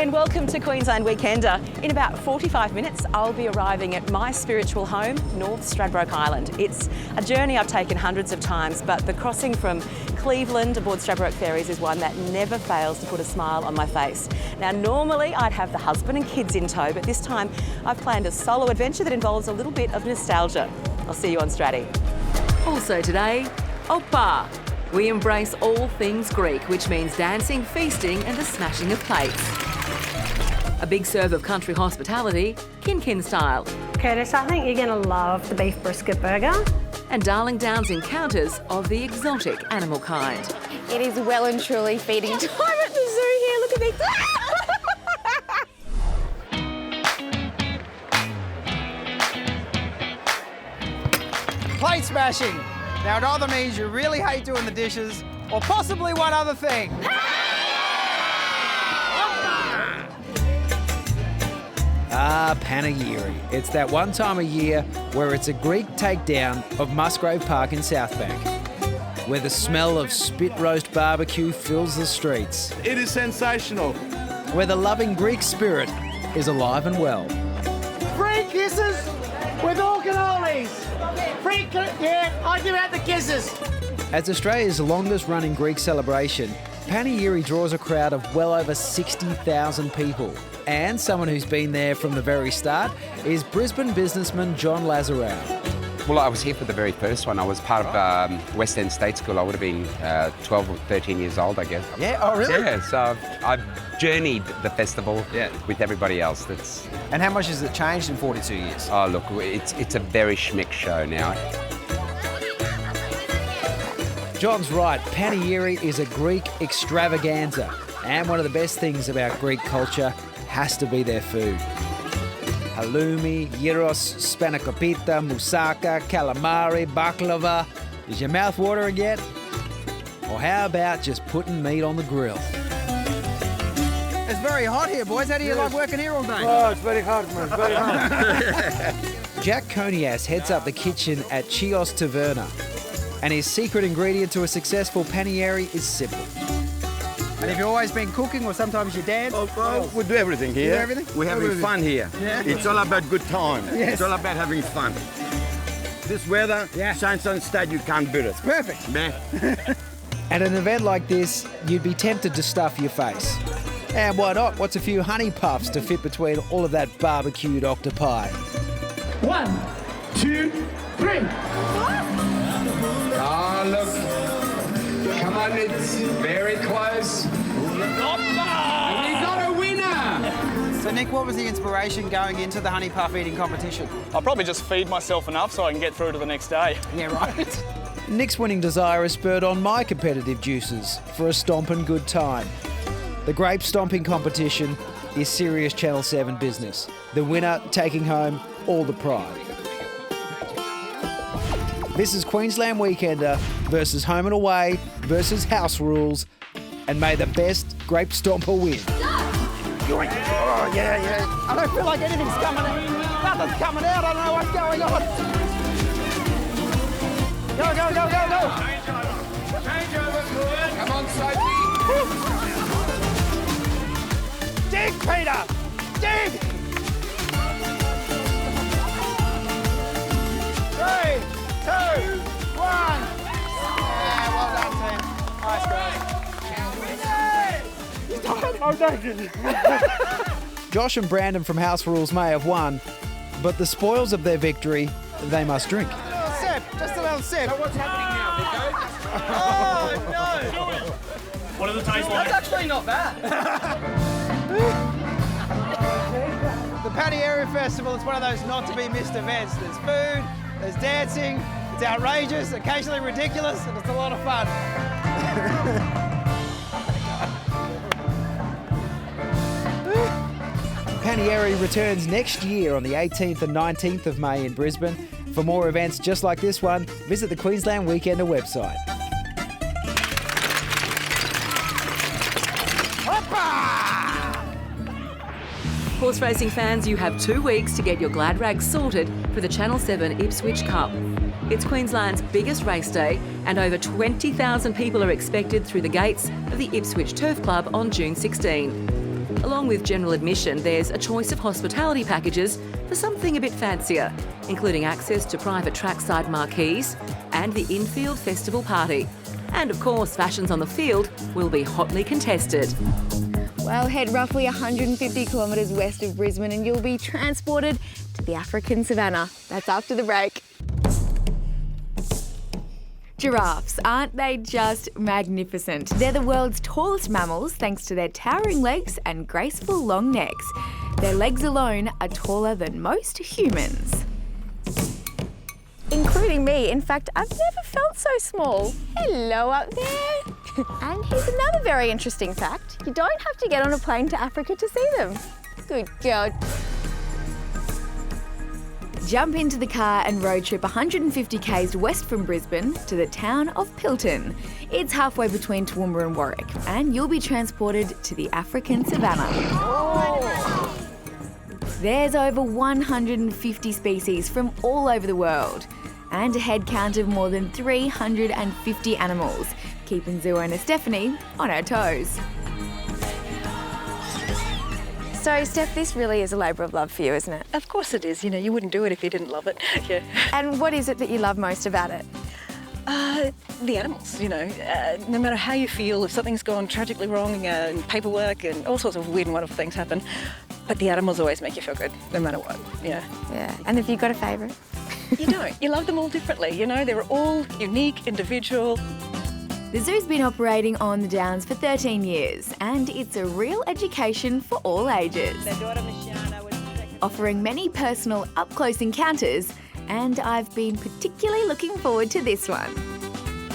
and welcome to Queensland Weekender. In about 45 minutes, I'll be arriving at my spiritual home, North Stradbroke Island. It's a journey I've taken hundreds of times, but the crossing from Cleveland aboard Stradbroke ferries is one that never fails to put a smile on my face. Now, normally I'd have the husband and kids in tow, but this time I've planned a solo adventure that involves a little bit of nostalgia. I'll see you on Straddy. Also today, Opa. We embrace all things Greek, which means dancing, feasting and the smashing of plates. A big serve of country hospitality, Kin style. Curtis, I think you're going to love the beef brisket burger. And Darling Downs encounters of the exotic animal kind. It is well and truly feeding time at the zoo here. Look at me. Plate smashing. Now, it either means you really hate doing the dishes or possibly one other thing. Paniyiri. It's that one time a year where it's a Greek takedown of Musgrave Park in South Bank, where the smell of spit roast barbecue fills the streets. It is sensational. Where the loving Greek spirit is alive and well. Free kisses with all cannolis. I give out the kisses. As Australia's longest running Greek celebration, Paniyiri draws a crowd of well over 60,000 people. And someone who's been there from the very start is Brisbane businessman John Lazarow. Well, I was here for the very first one. I was part of West End State School. I would have been 12 or 13 years old, I guess. Yeah, oh really? Yeah, so I've journeyed the festival with everybody else. And how much has it changed in 42 years? Oh, look, it's a very schmick show now. John's right, Paniyiri is a Greek extravaganza. And one of the best things about Greek culture has to be their food. Halloumi, gyros, spanakopita, moussaka, calamari, baklava. Is your mouth watering yet? Or how about just putting meat on the grill? It's very hot here, boys. How do you like working here all day? Oh, it's very hard, man. Very hard. Jack Konias heads up the kitchen at Chios Taverna. And his secret ingredient to a successful paniyiri is simple. And have you always been cooking, or sometimes your dad? We do everything here. You do everything? We're having fun here. Yeah. It's all about good time. Yes. It's all about having fun. This weather, Sunshine State, you can't beat it. Perfect. Man. At an event like this, you'd be tempted to stuff your face. And why not? What's a few honey puffs to fit between all of that barbecued octopi? 1, 2, 3. Oh, look. Come on, it's very close. And you got a winner! So, Nick, what was the inspiration going into the honey puff eating competition? I'll probably just feed myself enough so I can get through to the next day. Yeah, right. Nick's winning desire has spurred on my competitive juices for a stomping good time. The grape stomping competition is serious Channel 7 business. The winner taking home all the pride. This is Queensland Weekender versus Home and Away versus House Rules, and may the best grape stomper win. Oh, yeah. I don't feel like anything's coming out. Nothing's coming out. I don't know what's going on. Go. Change over, come on, Sophie. Dig, Peter! Dig! 3, 2, 1. Yeah, well done, team. Nice, guys. Josh and Brandon from House Rules may have won, but the spoils of their victory, they must drink. Just a little sip. What's happening now, Nico? Oh, no. What does it taste like? That's actually not bad. The Paniyiri Festival is one of those not-to-be-missed events. There's food, there's dancing, it's outrageous, occasionally ridiculous, and it's a lot of fun. Paniyiri returns next year on the 18th and 19th of May in Brisbane. For more events just like this one, visit the Queensland Weekender website. Horse racing fans, you have 2 weeks to get your glad rags sorted for the Channel 7 Ipswich Cup. It's Queensland's biggest race day, and over 20,000 people are expected through the gates of the Ipswich Turf Club on June 16. Along with general admission, there's a choice of hospitality packages for something a bit fancier, including access to private trackside marquees and the infield festival party. And of course, fashions on the field will be hotly contested. Well, head roughly 150 kilometres west of Brisbane and you'll be transported to the African savannah. That's after the break. Giraffes, aren't they just magnificent? They're the world's tallest mammals thanks to their towering legs and graceful long necks. Their legs alone are taller than most humans. Including me. In fact, I've never felt so small. Hello up there. And here's another very interesting fact. You don't have to get on a plane to Africa to see them. Good girl. Jump into the car and road trip 150 k's west from Brisbane to the town of Pilton. It's halfway between Toowoomba and Warwick, and you'll be transported to the African savannah. Oh. There's over 150 species from all over the world, and a head count of more than 350 animals, keeping zoo owner Stephanie on her toes. So, Steph, this really is a labour of love for you, isn't it? Of course it is. You know, you wouldn't do it if you didn't love it. Yeah. And what is it that you love most about it? The animals, you know. No matter how you feel, if something's gone tragically wrong in paperwork and all sorts of weird and wonderful things happen, but the animals always make you feel good, no matter what. Yeah. Yeah. And have you got a favourite? You don't. You love them all differently, you know. They're all unique, individual. The zoo's been operating on the Downs for 13 years and it's a real education for all ages. Offering many personal up-close encounters, and I've been particularly looking forward to this one.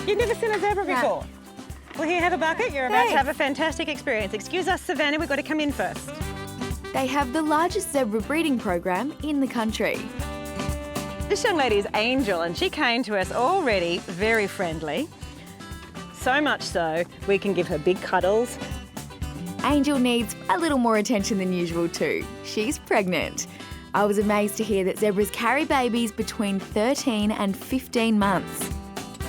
You've never seen a zebra before? Well, here, have a bucket. You're about to have a fantastic experience. Excuse us, Savannah, we've got to come in first. They have the largest zebra breeding program in the country. This young lady is Angel and she came to us already very friendly. So much so, we can give her big cuddles. Angel needs a little more attention than usual too. She's pregnant. I was amazed to hear that zebras carry babies between 13 and 15 months.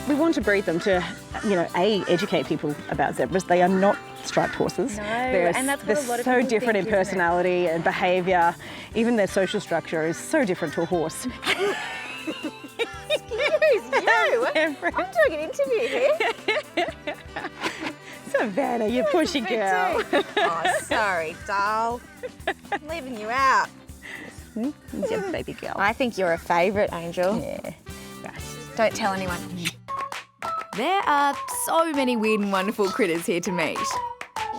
We want to breed them to, you know, educate people about zebras. They are not striped horses. No, and that's what a lot of so people different think, in personality and behaviour. Even their social structure is so different to a horse. Excuse you. I'm doing an interview here. Savannah, you pushy girl. Oh, sorry, doll. I'm leaving you out. It's your baby girl. I think you're a favourite, Angel. Yeah. Right. Don't tell anyone. There are so many weird and wonderful critters here to meet.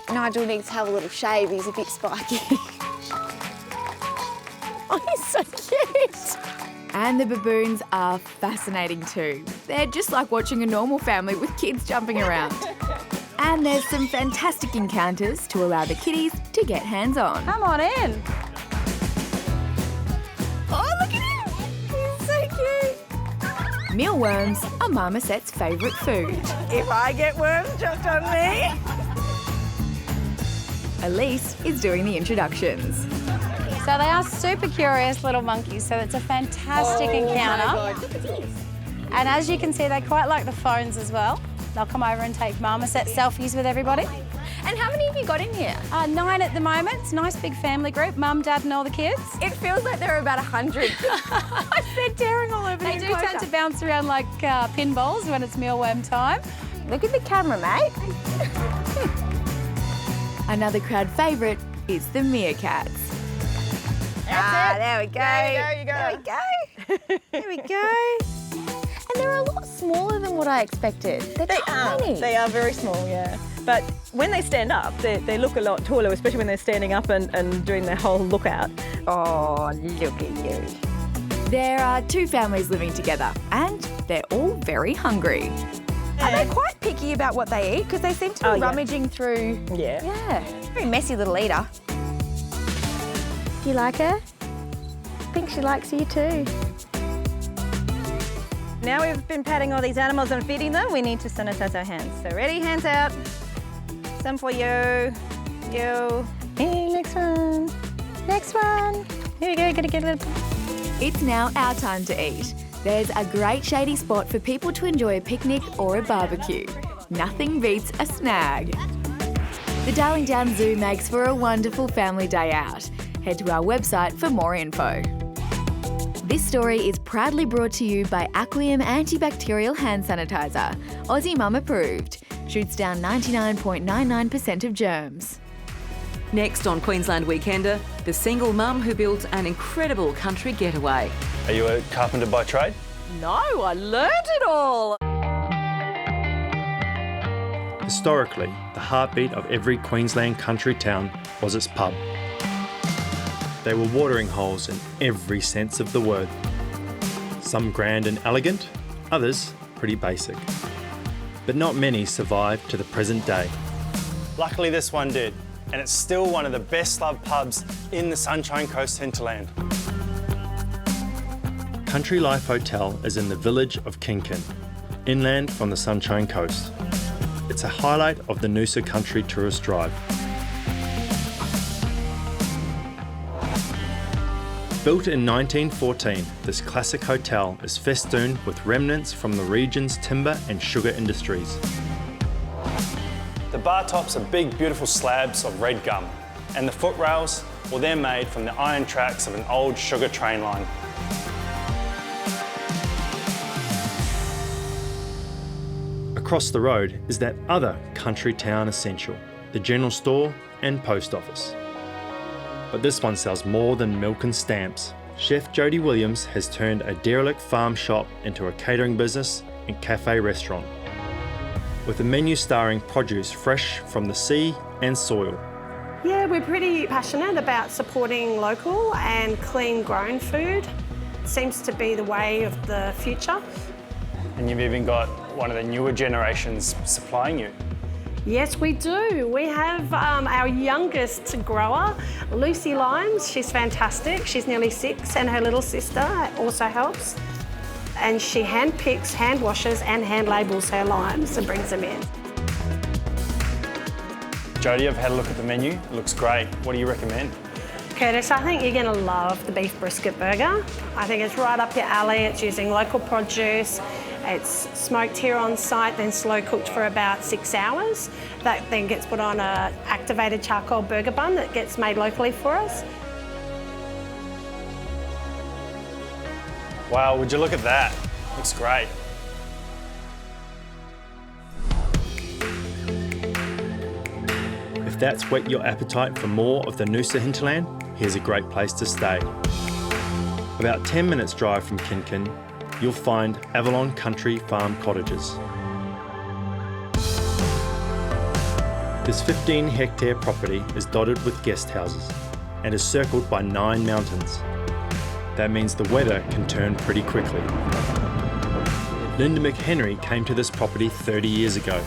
Nigel needs to have a little shave. He's a bit spiky. Oh, he's so cute. And the baboons are fascinating too. They're just like watching a normal family with kids jumping around. And there's some fantastic encounters to allow the kiddies to get hands-on. Come on in. Oh, look at him. He's so cute. Mealworms are Marmoset's favourite food. If I get worms dropped on me. Elise is doing the introductions. So they are super curious little monkeys, so it's a fantastic encounter. And as you can see, they quite like the phones as well. They'll come over and take marmoset selfies with everybody. And how many have you got in here? 9 at the moment. It's a nice big family group, mum, dad and all the kids. It feels like there are about 100. They're tearing all over They the do tend to bounce around like pinballs when it's mealworm time. Look at the camera, mate. Another crowd favourite is the meerkats. There we go. There you go. There we go. There we go. And they're a lot smaller than what I expected. They're tiny. They are very small, yeah. But when they stand up, they look a lot taller, especially when they're standing up and doing their whole lookout. Oh, look at you. There are 2 families living together and they're all very hungry. Are they quite picky about what they eat? Because they seem to be rummaging through. Yeah. Yeah. Very messy little eater. Do you like her? I think she likes you too. Now we've been patting all these animals and feeding them, we need to sanitize our hands. So ready, hands out. Some for you. You. Hey, next one. Next one. Here we go, gotta get a little. It's now our time to eat. There's a great shady spot for people to enjoy a picnic or a barbecue. Nothing beats a snag. The Darling Downs Zoo makes for a wonderful family day out. Head to our website for more info. This story is proudly brought to you by Aquium Antibacterial Hand Sanitizer. Aussie Mum approved. Shoots down 99.99% of germs. Next on Queensland Weekender, the single mum who built an incredible country getaway. Are you a carpenter by trade? No, I learned it all. Historically, the heartbeat of every Queensland country town was its pub. They were watering holes in every sense of the word. Some grand and elegant, others pretty basic. But not many survived to the present day. Luckily this one did, and it's still one of the best loved pubs in the Sunshine Coast hinterland. Country Life Hotel is in the village of Kinkin, inland from the Sunshine Coast. It's a highlight of the Noosa Country Tourist Drive. Built in 1914, this classic hotel is festooned with remnants from the region's timber and sugar industries. The bar tops are big, beautiful slabs of red gum, and the footrails, well, they're made from the iron tracks of an old sugar train line. Across the road is that other country town essential, the general store and post office. But this one sells more than milk and stamps. Chef Jody Williams has turned a derelict farm shop into a catering business and cafe restaurant, with a menu starring produce fresh from the sea and soil. Yeah, we're pretty passionate about supporting local and clean grown food. It seems to be the way of the future. And you've even got one of the newer generations supplying you. Yes, we do. We have our youngest grower, Lucy Limes. She's fantastic. She's nearly 6, and her little sister also helps. And she hand picks, hand washes and hand labels her limes and brings them in. Jody, I've had a look at the menu. It looks great. What do you recommend? Curtis, I think you're going to love the beef brisket burger. I think it's right up your alley. It's using local produce. It's smoked here on site, then slow cooked for about 6 hours. That then gets put on an activated charcoal burger bun that gets made locally for us. Wow, would you look at that? Looks great. If that's whet your appetite for more of the Noosa hinterland, here's a great place to stay. About 10 minutes drive from Kinkin, you'll find Avalon Country Farm Cottages. This 15-hectare property is dotted with guest houses and is circled by 9 mountains. That means the weather can turn pretty quickly. Linda McHenry came to this property 30 years ago.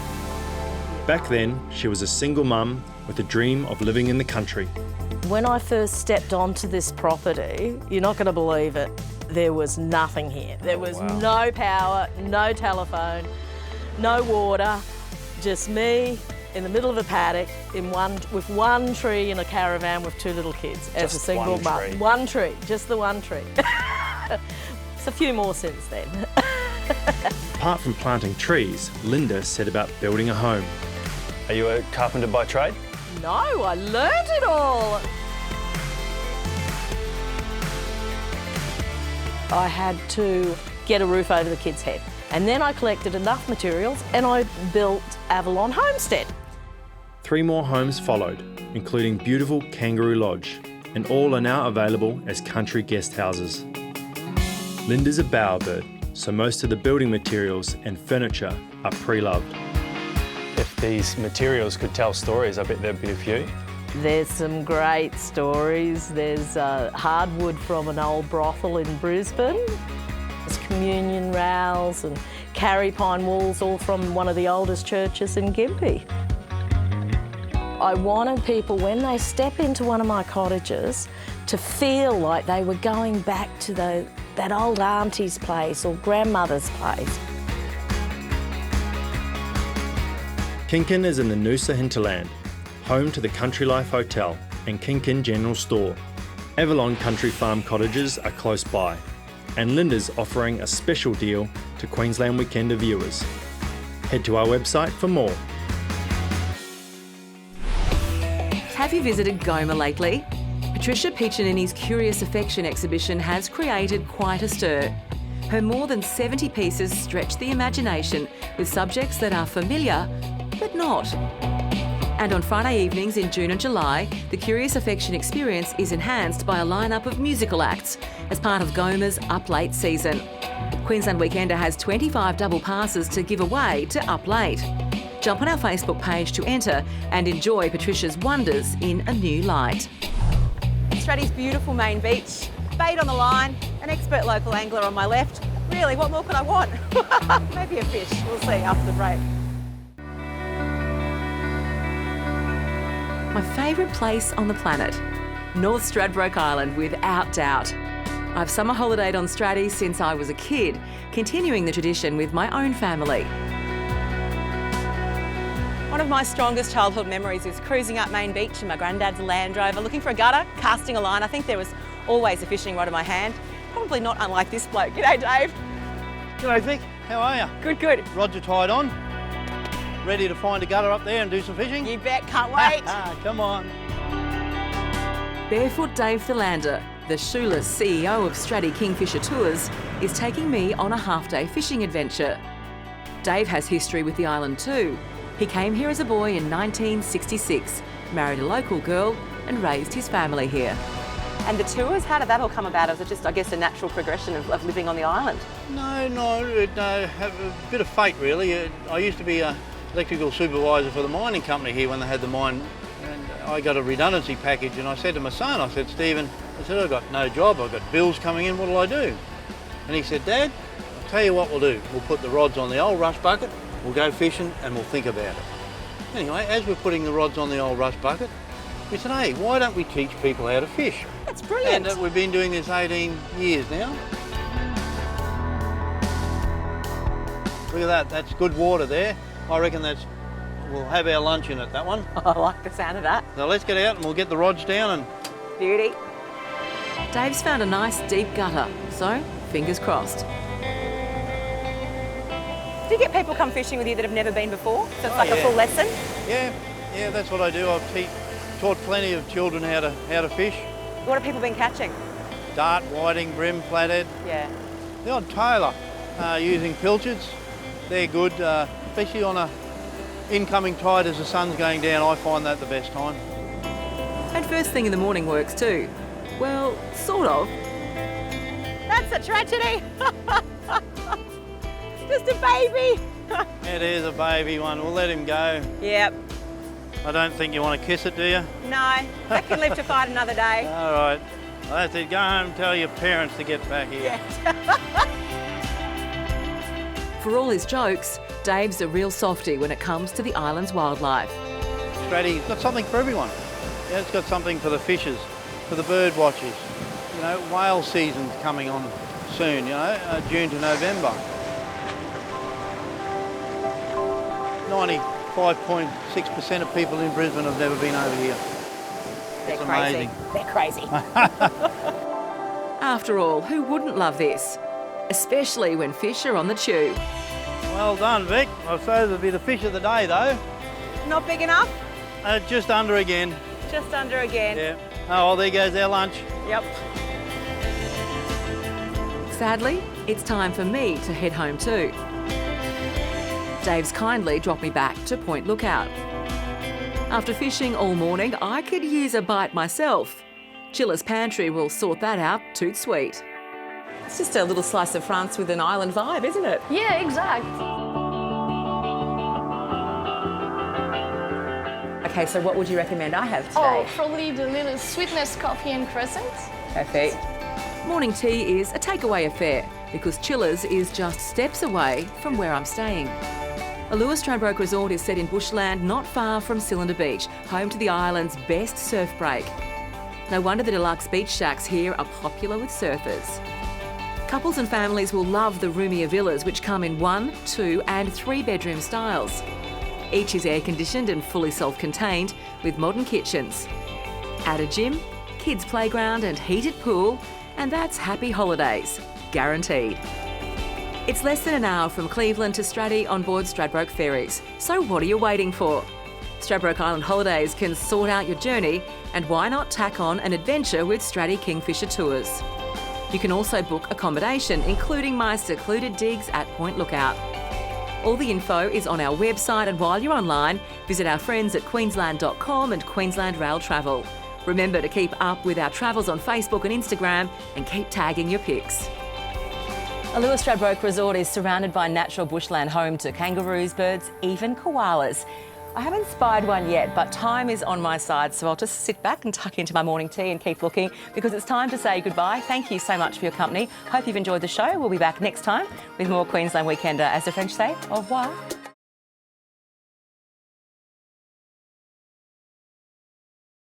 Back then, she was a single mum with a dream of living in the country. When I first stepped onto this property, you're not going to believe it, there was nothing here. There was no power, no telephone, no water, just me in the middle of a paddock with one tree in a caravan with 2 little kids as a single mum. One tree, just the one tree. It's a few more since then. Apart from planting trees, Linda set about building a home. Are you a carpenter by trade? No, I learned it all. I had to get a roof over the kids' head. And then I collected enough materials and I built Avalon Homestead. 3 more homes followed, including beautiful Kangaroo Lodge, and all are now available as country guest houses. Linda's a bowerbird, so most of the building materials and furniture are pre-loved. If these materials could tell stories, I bet there'd be a few. There's some great stories. There's hardwood from an old brothel in Brisbane. There's communion rails and carry pine walls, all from one of the oldest churches in Gympie. I wanted people, when they step into one of my cottages, to feel like they were going back to that old auntie's place or grandmother's place. Kinkin is in the Noosa hinterland, home to the Country Life Hotel and Kinkin General Store. Avalon Country Farm Cottages are close by, and Linda's offering a special deal to Queensland Weekender viewers. Head to our website for more. Have you visited GOMA lately? Patricia Piccinini's Curious Affection exhibition has created quite a stir. Her more than 70 pieces stretch the imagination with subjects that are familiar, but not. And on Friday evenings in June and July, the Curious Affection experience is enhanced by a lineup of musical acts as part of GOMA's Up Late season. Queensland Weekender has 25 double passes to give away to Up Late. Jump on our Facebook page to enter and enjoy Patricia's wonders in a new light. Straddy's beautiful main beach, bait on the line, an expert local angler on my left. Really, what more could I want? Maybe a fish, we'll see after the break. My favourite place on the planet, North Stradbroke Island, without doubt. I've summer holidayed on Straddy since I was a kid, continuing the tradition with my own family. One of my strongest childhood memories is cruising up Main Beach in my granddad's Land Rover, looking for a gutter, casting a line. I think there was always a fishing rod in my hand. Probably not unlike this bloke. G'day, Dave. G'day, Vic. How are you? Good, good. Rods are tied on. Ready to find a gutter up there and do some fishing? You bet, can't wait. Come on. Barefoot Dave Thalander, the shoeless CEO of Straddy Kingfisher Tours, is taking me on a half-day fishing adventure. Dave has history with the island too. He came here as a boy in 1966, married a local girl and raised his family here. And the tours, how did that all come about? Was it just, I guess, a natural progression of living on the island? No, have a bit of fate really. I used to be an electrical supervisor for the mining company here when they had the mine, and I got a redundancy package, and I said to my son, I said, Stephen, I've got no job, I've got bills coming in, what'll I do? And he said, Dad, I'll tell you what we'll do. We'll put the rods on the old rush bucket, we'll go fishing and we'll think about it. Anyway, as we're putting the rods on the old rush bucket, we said, hey, why don't we teach people how to fish? That's brilliant. And we've been doing this 18 years now. Look at that, that's good water there. I reckon we'll have our lunch in it, that one. I like the sound of that. So let's get out and we'll get the rods down and... Beauty. Dave's found a nice deep gutter, so fingers crossed. Do you get people come fishing with you that have never been before? So it's like a full lesson? Yeah, that's what I do. I've taught plenty of children how to fish. What have people been catching? Dart, whiting, brim, flathead. Yeah. The odd tailor using pilchards. They're good, especially on a incoming tide as the sun's going down. I find that the best time. And first thing in the morning works too. Well, sort of. That's a tragedy. Just a baby. It is a baby one. We'll let him go. Yep. I don't think you want to kiss it, do you? No, that can live to fight another day. All right. Well, that's it. Go home and tell your parents to get back here. Yeah. For all his jokes, Dave's a real softie when it comes to the island's wildlife. Straddy's got something for everyone. Yeah, it's got something for the fishers, for the bird watchers. You know, whale season's coming on soon, you know, June to November. 95.6% of people in Brisbane have never been over here. It's amazing. They're crazy. After all, who wouldn't love this? Especially when fish are on the chew. Well done, Vic. I suppose it'll be the fish of the day, though. Not big enough? Just under again. Just under again. Yeah. Oh, well, there goes our lunch. Yep. Sadly, it's time for me to head home too. Dave's kindly dropped me back to Point Lookout. After fishing all morning, I could use a bite myself. Chilla's Pantry will sort that out toot sweet. It's just a little slice of France with an island vibe, isn't it? Yeah, exact. Okay, so what would you recommend I have today? Oh, probably the little sweetness coffee and croissant. Perfect. Morning tea is a takeaway affair because Chilla's is just steps away from where I'm staying. Allure Stradbroke Resort is set in bushland not far from Cylinder Beach, home to the island's best surf break. No wonder the deluxe beach shacks here are popular with surfers. Couples and families will love the roomier villas, which come in 1, 2 and 3 bedroom styles. Each is air-conditioned and fully self-contained with modern kitchens. Add a gym, kids' playground and heated pool, and that's happy holidays, guaranteed. It's less than an hour from Cleveland to Straddy on board Stradbroke ferries. So what are you waiting for? Stradbroke Island Holidays can sort out your journey, and why not tack on an adventure with Straddy Kingfisher Tours? You can also book accommodation, including my secluded digs at Point Lookout. All the info is on our website, and while you're online, visit our friends at queensland.com and Queensland Rail Travel. Remember to keep up with our travels on Facebook and Instagram and keep tagging your pics. Allure Stradbroke Resort is surrounded by natural bushland home to kangaroos, birds, even koalas. I haven't spied one yet, but time is on my side, so I'll just sit back and tuck into my morning tea and keep looking because it's time to say goodbye. Thank you so much for your company. Hope you've enjoyed the show. We'll be back next time with more Queensland Weekender. As the French say, au revoir.